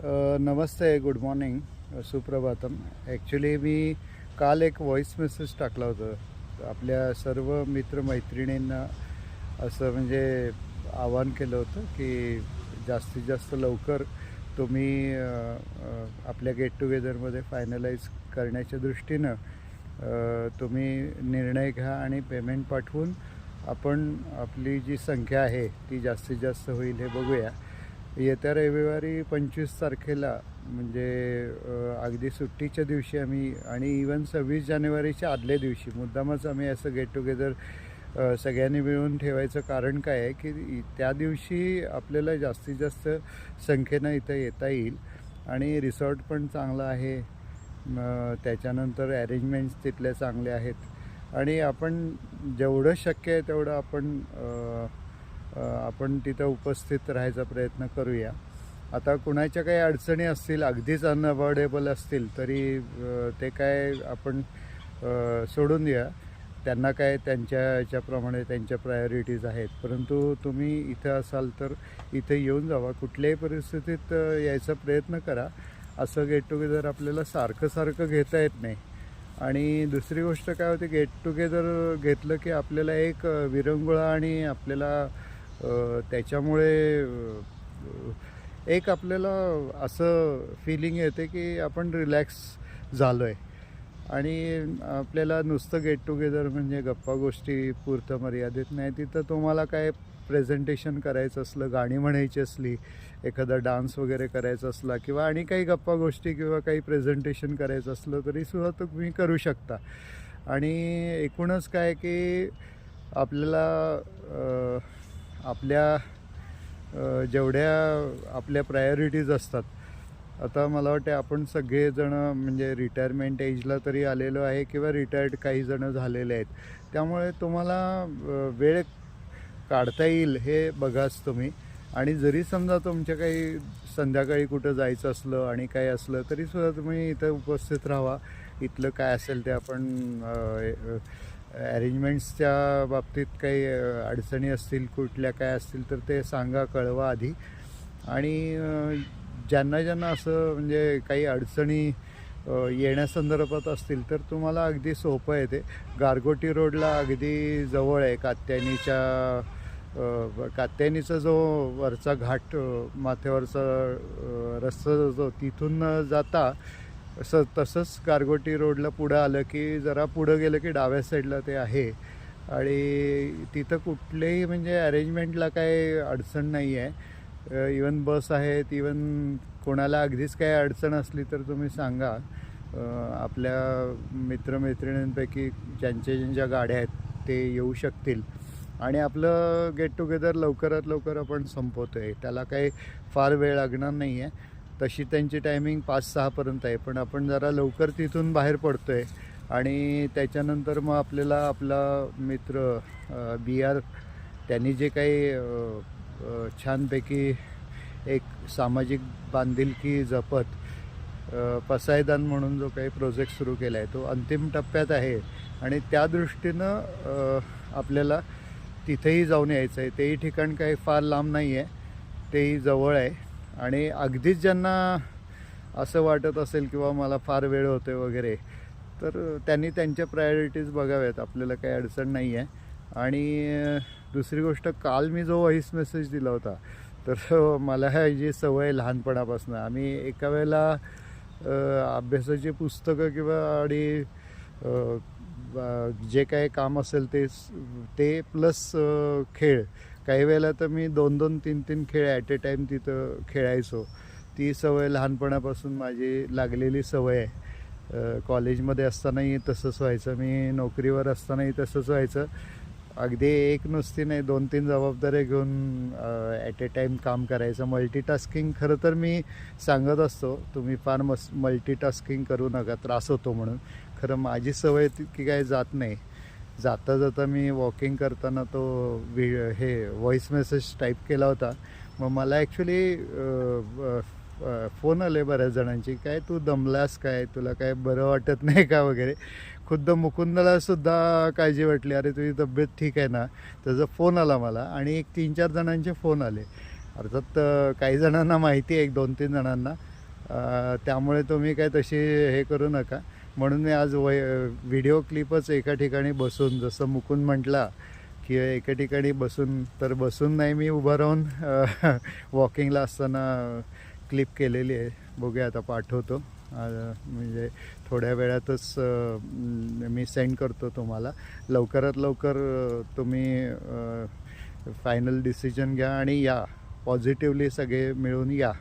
नमस्ते, good morning, Suprabhatam. Actually मी काल एक voice message टाकला होता आपल्या सर्व मित्रमैत्रिणींना. असं म्हणजे आवाहन केलं होतं की जास्तीत जास्त लवकर तुम्ही आपल्या गेट टुगेदरमध्ये फायनलाइज करण्याच्या दृष्टीनं तुम्ही निर्णय घ्या आणि पेमेंट पाठवून आपण आपली जी संख्या आहे ती जास्तीत जास्त होईल हे बघूया. येत्या रविवारी 25 तारखेला म्हणजे अगदी सुट्टीच्या दिवशी आम्ही आणि इवन 26 जानेवारीच्या आदल्या दिवशी मुद्दामच आम्ही असं गेट टुगेदर सगळ्यांनी मिळून ठेवायचं कारण काय आहे की त्या दिवशी आपल्याला जास्तीत जास्त संख्येनं इथं येता येईल आणि रिसॉर्ट पण चांगलं आहे. त्याच्यानंतर अरेंजमेंट्स तिथले चांगले आहेत आणि आपण जेवढं शक्य आहे तेवढं आपण तिथं उपस्थित राहायचा प्रयत्न करूया. आता कुणाच्या काही अडचणी असतील, अगदीच अनअवॉइडेबल असतील तरी ते काय आपण सोडून द्या. त्यांना काय त्यांच्या याच्याप्रमाणे त्यांच्या प्रायोरिटीज आहेत. परंतु तुम्ही इथं असाल तर इथे येऊन जावा. कुठल्याही परिस्थितीत यायचा प्रयत्न करा. असं गेट टुगेदर आपल्याला सारखं घेता येत नाही. आणि दुसरी गोष्ट काय होते, गेट टुगेदर घेतलं की आपल्याला एक विरंगुळा आणि आपल्याला त्याच्यामुळे एक आपल्याला असं फिलिंग येते की आपण रिलॅक्स झालो आहे. आणि आपल्याला नुसतं गेट टुगेदर म्हणजे गप्पा गोष्टी पुरतं मर्यादित नाही. तिथं तुम्हाला काय प्रेझेंटेशन करायचं असलं, गाणी म्हणायची असली, एखादा डान्स वगैरे करायचा असला किंवा आणि काही गप्पा गोष्टी किंवा काही प्रेझेंटेशन करायचं असलं तरीसुद्धा तुम्ही करू शकता. आणि एकूणच काय की आपल्याला आपल्या जेवढ्या आपल्या प्रायोरिटीज असतात, आता मला वाटते आपण सगळेजणं म्हणजे रिटायरमेंट एजला तरी आलेलो आहे किंवा रिटायर्ड काही जणं झालेले आहेत. त्यामुळे तुम्हाला वेळ काढता येईल हे बघाच तुम्ही. आणि जरी समजा तुमच्या काही संध्याकाळी कुठं जायचं असलं आणि काही असलं तरीसुद्धा तुम्ही इथं उपस्थित राहा. इथलं काय असेल ते आपण अरेंजमेंट्सच्या बाबतीत काही अडचणी असतील, कुठल्या काय असतील तर ते सांगा, कळवा आधी. आणि ज्यांना असं म्हणजे काही अडचणी येण्यासंदर्भात असतील तर तुम्हाला अगदी सोपं आहे. ते गारगोटी रोडला अगदी जवळ आहे. कात्यायनीचा जो वरचा घाट, माथ्यावरचा रस्ता जो तिथून जाता तसंच गारगोटी रोडला पुढं आलं की जरा पुढं गेलं की डाव्या साईडला ते आहे. आणि तिथं कुठलेही म्हणजे अरेंजमेंटला काही अडचण नाही आहे. इवन बस आहेत. इवन कोणाला अगदीच काही अडचण असली तर तुम्ही सांगा. आपल्या मित्रमैत्रिणींपैकी ज्यांच्या गाड्या आहेत ते येऊ शकतील. आणि आपलं गेट टुगेदर लवकरात लवकर आपण संपवतो आहे. त्याला काही फार वेळ लागणार नाही आहे. तशी त्यांची टायमिंग 5-6पर्यंत आहे. पण आपण जरा लवकर तिथून बाहेर पडतो आहे. आणि त्याच्यानंतर मग आपल्याला आपला मित्र BR त्यांनी जे काही छानपैकी एक सामाजिक बांधिलकी जपत पसायदान म्हणून जो काही प्रोजेक्ट सुरू केला आहे तो अंतिम टप्प्यात आहे. आणि त्या दृष्टीनं आपल्याला तिथेही जाऊन यायचं आहे. तेही ठिकाण काही फार लांब नाही आहे, तेही जवळ आहे. आणि अगदीच ज्यांना असं वाटत असेल किंवा मला फार वेळ होतो वगैरे तर त्यांनी त्यांच्या प्रायोरिटीज बघाव्यात. आपल्याला काही अडचण नाही आहे. आणि दुसरी गोष्ट, काल मी जो व्हॉईस मेसेज दिला होता तर मला ह्याची सवय लहानपणापासून. आम्ही एका वेळेला अभ्यासाची पुस्तकं किंवा आणि जे काही काम असेल ते प्लस खेळ, काही वेळेला तर मी 2-2, 3-3 खेळ ॲट ए टाईम तिथं खेळायचो. ती सवय लहानपणापासून माझी लागलेली सवय आहे. कॉलेजमध्ये असतानाही तसंच व्हायचं, मी नोकरीवर असतानाही तसंच व्हायचं. अगदी एक नुसती नाही, 2-3 जबाबदाऱ्या घेऊन ॲट ए टाईम काम करायचं. मल्टीटास्किंग खरं तर मी सांगत असतो तुम्ही फार मल्टीटास्किंग करू नका, त्रास होतो म्हणून. खरं माझी सवय की काय जात नाही. जाता मी वॉकिंग करताना तो व्हॉईस मेसेज टाईप केला होता. मग मला ॲक्च्युली फोन आले बऱ्याच जणांची, काय तू दमलास काय, तुला काय बरं वाटत नाही का वगैरे. खुद्द मुकुंदलासुद्धा काळजी वाटली, अरे तुझी तब्येत ठीक आहे ना. त्याचा फोन आला मला आणि एक 3-4 जणांचे फोन आले. अर्थात काही जणांना माहिती आहे, 1-2-3 जणांना. त्यामुळे तुम्ही काय तशी हे करू नका. म्हणून मी आज व्हिडिओ क्लिपच एका ठिकाणी बसून, जसं मुकुंद म्हटला की एका ठिकाणी बसून, तर बसून नाही, मी उभं राहून वॉकिंगला असताना क्लिप केलेली आहे. बघूया आता, पाठवतो. म्हणजे थोड्या वेळातच मी सेंड करतो तुम्हाला. लवकरात लवकर तुम्ही फायनल डिसिजन घ्या आणि या, पॉझिटिव्हली सगळे मिळून या.